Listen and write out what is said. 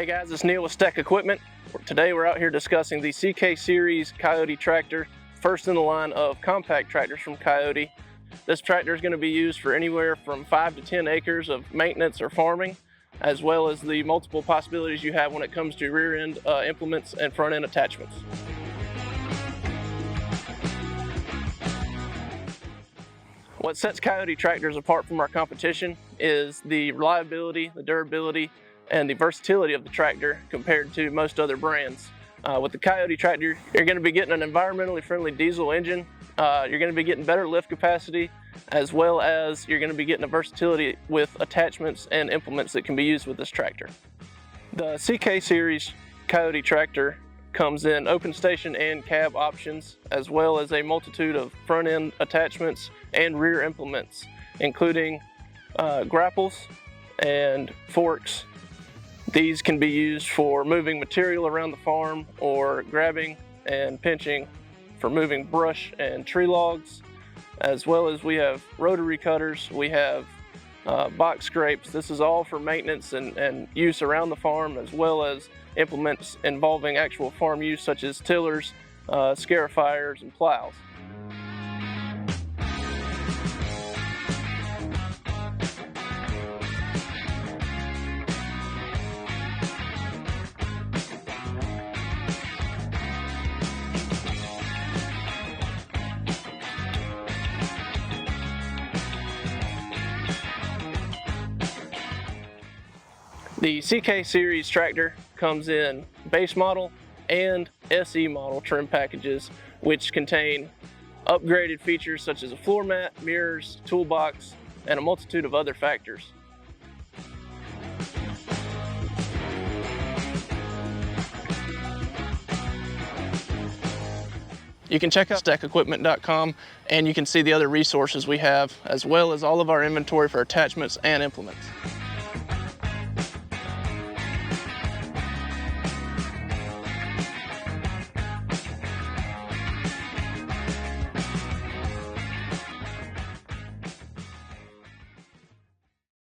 Hey guys, it's Neal with Tech Equipment. Today we're out here discussing the CK Series KIOTI tractor, first in the line of compact tractors from KIOTI. This tractor is going to be used for anywhere from 5 to 10 acres of maintenance or farming, as well as the multiple possibilities you have when it comes to rear end implements and front end attachments. What sets KIOTI tractors apart from our competition is the reliability, the durability, and the versatility of the tractor compared to most other brands. With the KIOTI tractor, you're going to be getting an environmentally friendly diesel engine. You're going to be getting better lift capacity, as well as you're going to be getting a versatility with attachments and implements that can be used with this tractor. The CK Series KIOTI tractor comes in open station and cab options, as well as a multitude of front end attachments and rear implements, including grapples and forks. These can be used for moving material around the farm or grabbing and pinching for moving brush and tree logs, as well as we have rotary cutters, we have box scrapes. This is all for maintenance and use around the farm, as well as implements involving actual farm use such as tillers, scarifiers, and plows. The CK Series tractor comes in base model and SE model trim packages, which contain upgraded features such as a floor mat, mirrors, toolbox, and a multitude of other factors. You can check out techequipment.com and you can see the other resources we have, as well as all of our inventory for attachments and implements.